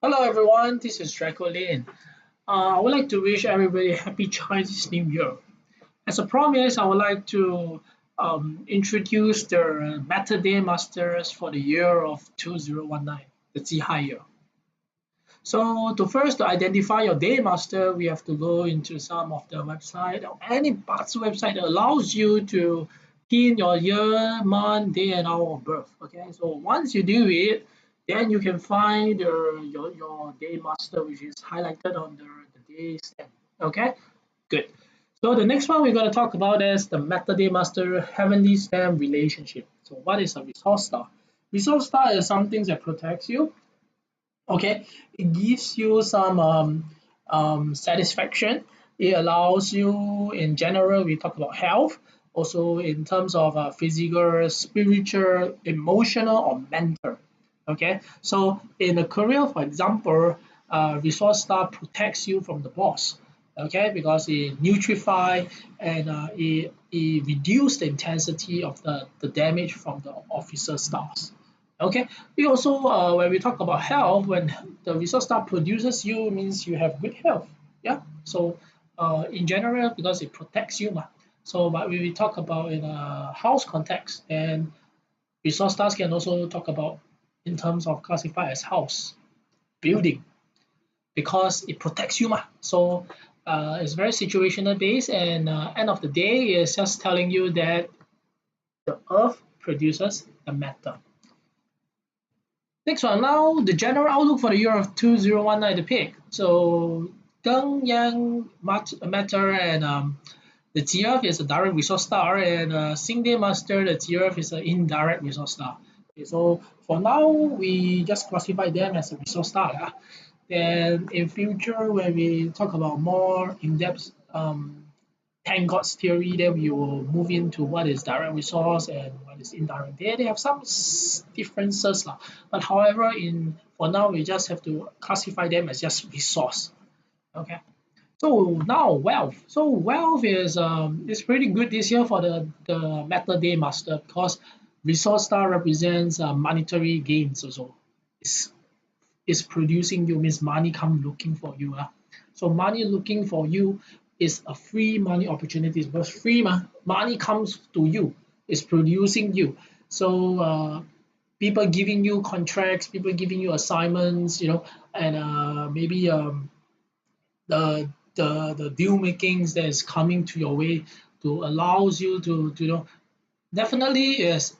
Hello everyone, this is Draco Lin. I would like to wish everybody a happy Chinese New Year. As a promise, I would like to introduce the Meta Day Masters for the year of 2019, the Zihai year. So to identify your day master, we have to go into some of the website or any parts website that allows you to key in your year, month, day, and hour of birth. Okay, so once you do it, then you can find your day master, which is highlighted on the day stamp. Okay, good. So the next one we're going to talk about is the Meta Day Master Heavenly Stamp relationship. So what is a resource star? Resource star is something that protects you. Okay, it gives you some satisfaction. It allows you, in general, we talk about health, also in terms of physical, spiritual, emotional, or mental. Okay, so in a career, for example, resource star protects you from the boss. Okay, because it nutrify and it reduce the intensity of the damage from the officer stars. Okay, we also when we talk about health, when the resource star produces you means you have good health. Yeah, so in general because it protects you, so but when we talk about in a house context, and resource stars can also talk about in terms of classify as house building because it protects you, so it's very situational based, and end of the day is just telling you that the earth produces the matter. Next one, now the general outlook for the year of 2019 to pick. So Deng Yang Matter and the GF is a direct resource star, and Xingde Master, the GF is an indirect resource star. Okay, so for now, we just classify them as a resource star. Yeah? Then in future, when we talk about more in-depth thank God's theory, then we will move into what is direct resource and what is indirect. They have some differences, lah. But however, in for now, we just have to classify them as just resource. Okay. So now wealth. So wealth is pretty good this year for the Meta Day Master because resource star represents monetary gains also. It's, it's producing you means money come looking for you. So money looking for you is a free money opportunity because free money comes to you, it's producing you. So people giving you contracts, people giving you assignments, and maybe the deal makings that is coming to your way to allows you to definitely is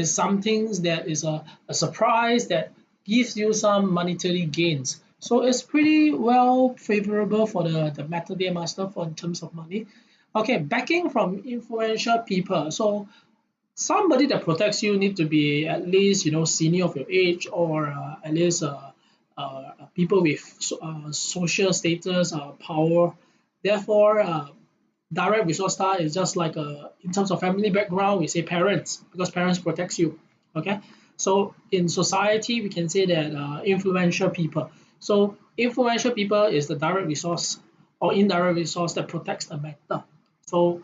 something that is a surprise that gives you some monetary gains. So it's pretty well favorable for the Meta Day Master for in terms of money. Okay, backing from influential people. So somebody that protects you need to be at least senior of your age, or at least people with social status, power. Therefore, direct resource star is just like in terms of family background, we say parents because parents protects you. Okay, so in society we can say that influential people. So influential people is the direct resource or indirect resource that protects the matter. So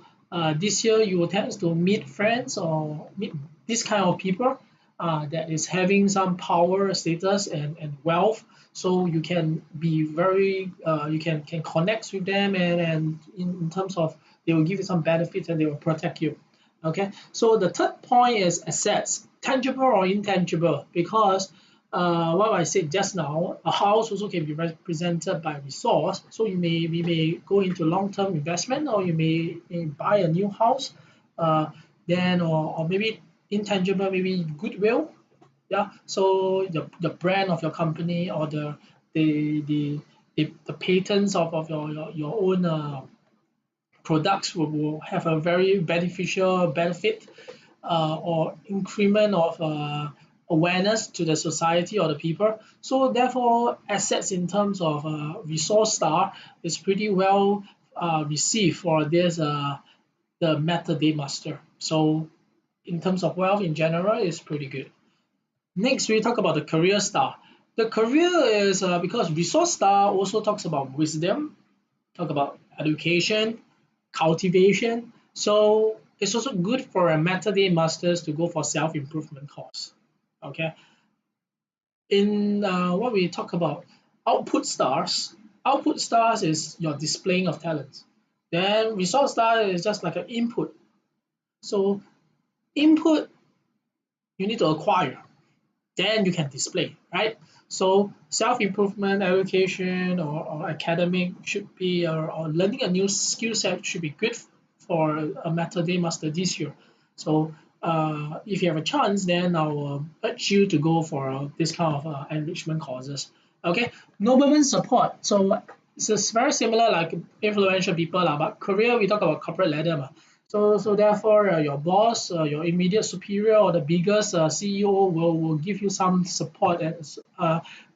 this year you will tend to meet friends or meet this kind of people that is having some power, status, and wealth. So you can be very, you can connect with them, and in terms of they will give you some benefits and they will protect you. Okay, so the third point is assets, tangible or intangible, because what I said just now, a house also can be represented by resource. So we may go into long-term investment, or you may buy a new house, then or maybe intangible, maybe goodwill. Yeah. So the brand of your company, or the the the patents of your own products will have a very beneficial benefit or increment of awareness to the society or the people. So therefore, assets in terms of resource star is pretty well received for this the Meta Day Master. So in terms of wealth in general, it's pretty good. Next, we talk about the career star. The career is because resource star also talks about wisdom, talk about education, cultivation. So it's also good for a Meta Day Masters to go for self-improvement course. Okay. in what we talk about output stars is your displaying of talents. Then resource star is just like an input. So input you need to acquire, then you can display, right? So self-improvement, education, or academic should be, or learning a new skill set should be good for a Meta Day Master this year. So if you have a chance, then I'll urge you to go for this kind of enrichment courses. Okay, nobleman support. So it's just very similar like influential people, but Korea we talk about corporate ladder. So therefore, your boss, your immediate superior, or the biggest CEO will give you some support, and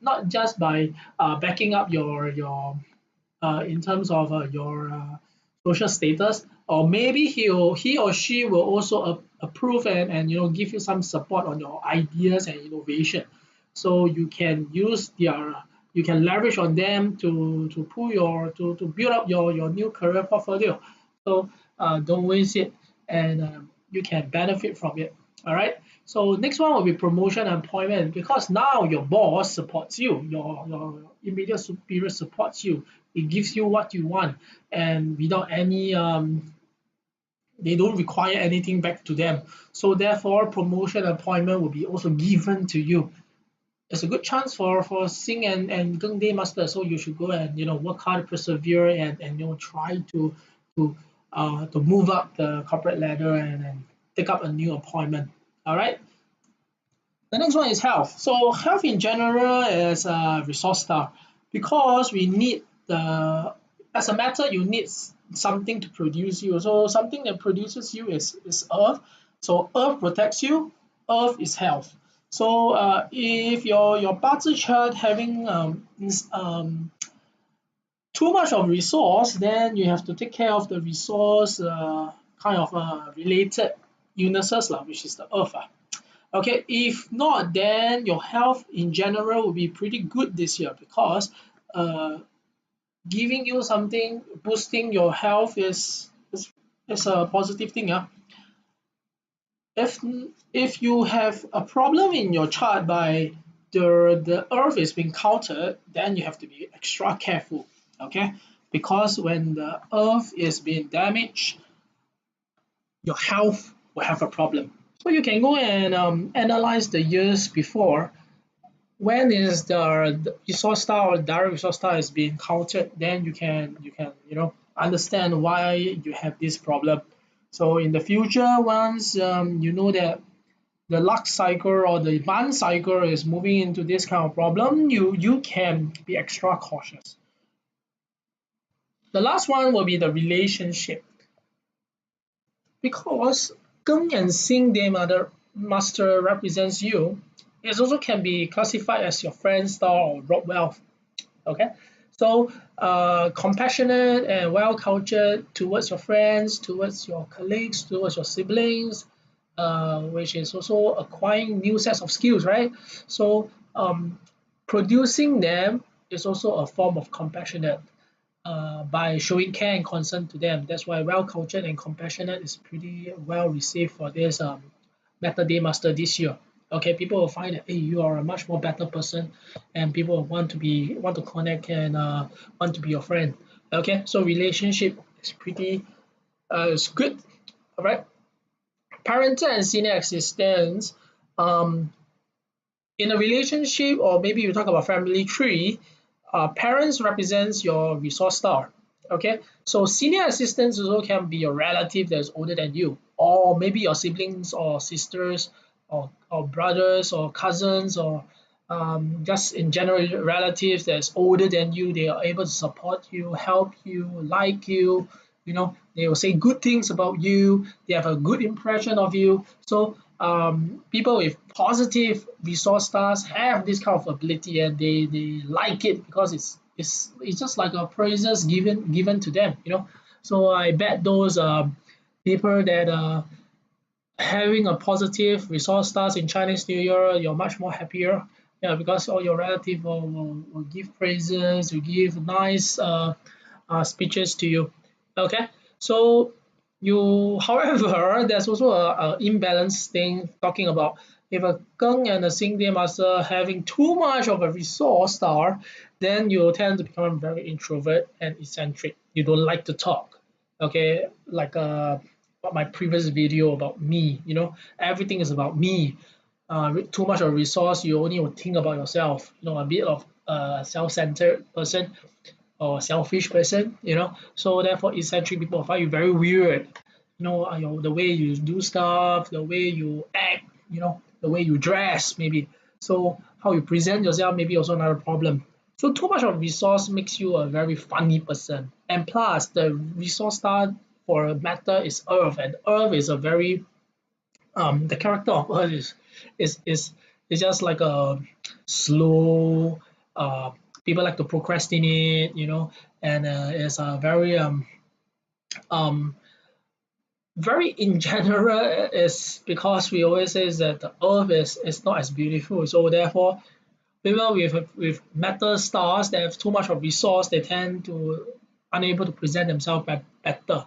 not just by backing up your in terms of your social status, or maybe he or she will also approve and give you some support on your ideas and innovation, so you can use their you can leverage on them to pull to build up your new career portfolio. So don't waste it, and you can benefit from it. All right. So next one will be promotion and employment, because now your boss supports you, your immediate superior supports you. It gives you what you want, and without any they don't require anything back to them. So therefore, promotion and appointment will be also given to you. It's a good chance for Sing and Geng Day Master. So you should go and work hard, persevere, and try to move up the corporate ladder and take up a new appointment. All right. The next one is health. So health in general is a resource star, because we need the as a matter you need something to produce you. So something that produces you is earth. So earth protects you. Earth is health. So if your Bazi chart having too much of resource, then you have to take care of the resource kind of related illnesses, which is the earth. Okay, if not, then your health in general will be pretty good this year, because giving you something, boosting your health is a positive thing. If if you have a problem in your chart by the earth is being countered, then you have to be extra careful. Okay, because when the earth is being damaged, your health will have a problem. So you can go and analyze the years before. When is the resource star or direct resource star is being counted, then you can understand why you have this problem. So in the future, once you know that the luck cycle or the month cycle is moving into this kind of problem, you can be extra cautious. The last one will be the relationship, because Geng and Sing Day Master represents you. It also can be classified as your friend star or rob wealth. Okay, so compassionate and well cultured towards your friends, towards your colleagues, towards your siblings, which is also acquiring new sets of skills, right? So producing them is also a form of compassionate by showing care and concern to them. That's why well cultured and compassionate is pretty well received for this Meta Day Master this year. Okay, people will find that, hey, you are a much more better person, and people will want to connect and want to be your friend. Okay, so relationship is pretty is good. All right, parental and senior assistance. Um, in a relationship, or maybe you talk about family tree, parents represents your resource star. Okay, so senior assistants also can be your relative that's older than you, or maybe your siblings or sisters, or brothers or cousins, or just in general relatives that's older than you. They are able to support you, help you, like you. They will say good things about you. They have a good impression of you. So people with positive resource stars have this kind of ability, and they like it, because it's just like a praises given to them. So I bet those people that having a positive resource stars in Chinese New Year, you're much more happier. Yeah, because all your relative will give praises, will give nice speeches to you. Okay, so however, there's also a imbalance thing talking about If a Geng and a Xing Day master having too much of a resource star, then you tend to become very introvert and eccentric. You don't like to talk. Okay, like my previous video about me, everything is about me. Too much of resource, you only will think about yourself. A bit of self-centered person or selfish person. So therefore, eccentric people find you very weird. The way you do stuff, the way you act, the way you dress, maybe. So how you present yourself, maybe also another problem. So too much of resource makes you a very funny person. And plus, the resource star for a matter is Earth, and Earth is a very the character of Earth is just like a slow. People like to procrastinate, and it's a um very in general is because we always say that the Earth is not as beautiful. So therefore, people with metal stars that have too much of resource, they tend to unable to present themselves better.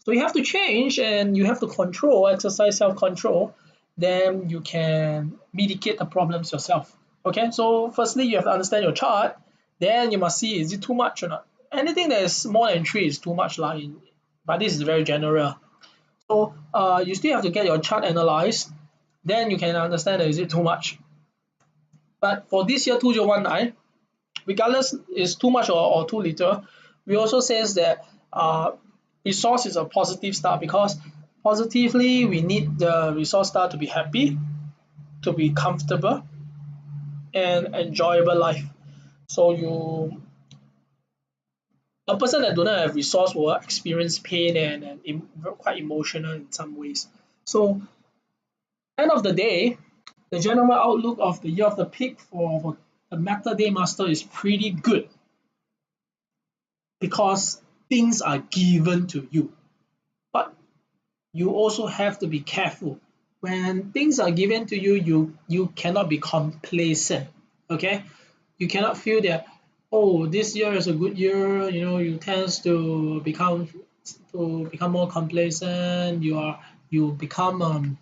So you have to change and you have to exercise self-control, then you can mitigate the problems yourself. Okay, so firstly you have to understand your chart, then you must see is it too much or not. Anything that is more than 3 is too much but this is very general. So you still have to get your chart analyzed, then you can understand that is it too much. But for this year 2019, regardless is too much or too little, we also says that resource is a positive star because positively we need the resource star to be happy, to be comfortable, and enjoyable life. So a person that do not have resource will experience pain and quite emotional in some ways. So end of the day, the general outlook of the year of the pig for the Meta Day Master is pretty good because things are given to you. But you also have to be careful. When things are given to you, you cannot be complacent. Okay, you cannot feel that this year is a good year. You tend to become more complacent. You become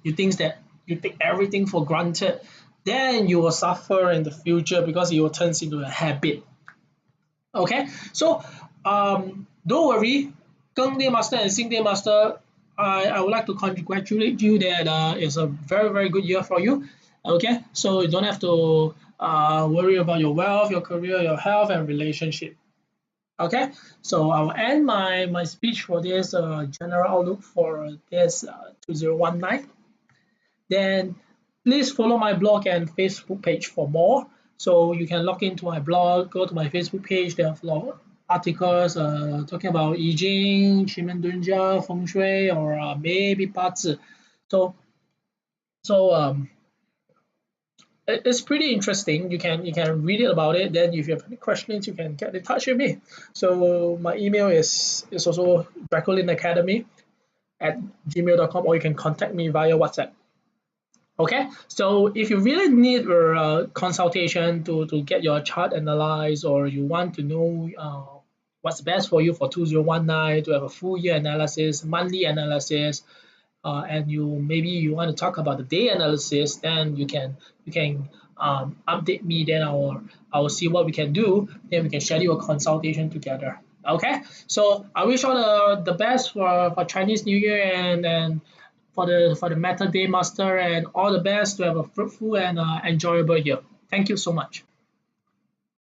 you think that you take everything for granted. Then you will suffer in the future because it will turn into a habit. Okay, so don't worry, Geng Day Master and Xing Day Master, I would like to congratulate you that it's a very, very good year for you. Okay, so you don't have to worry about your wealth, your career, your health, and relationship. Okay, so I'll end my speech for this general outlook for this 2019. Then please follow my blog and Facebook page for more. So you can log into my blog, go to my Facebook page. There are a lot of articles talking about I Ching, 奇门遁甲, Feng Shui, or maybe 八字. So so it's pretty interesting. You can read it about it. Then if you have any questions, you can get in touch with me. So my email is also dracolinacademy@gmail.com, or you can contact me via WhatsApp. Okay, so if you really need a consultation to get your chart analyzed, or you want to know what's best for you for 2019 to have a full year analysis, monthly analysis, and maybe you want to talk about the day analysis, then you can update me. Then I will see what we can do. Then we can schedule a consultation together. Okay, so I wish all the best for Chinese New Year and for the Meta Day Master, and all the best to have a fruitful and enjoyable year. Thank you so much.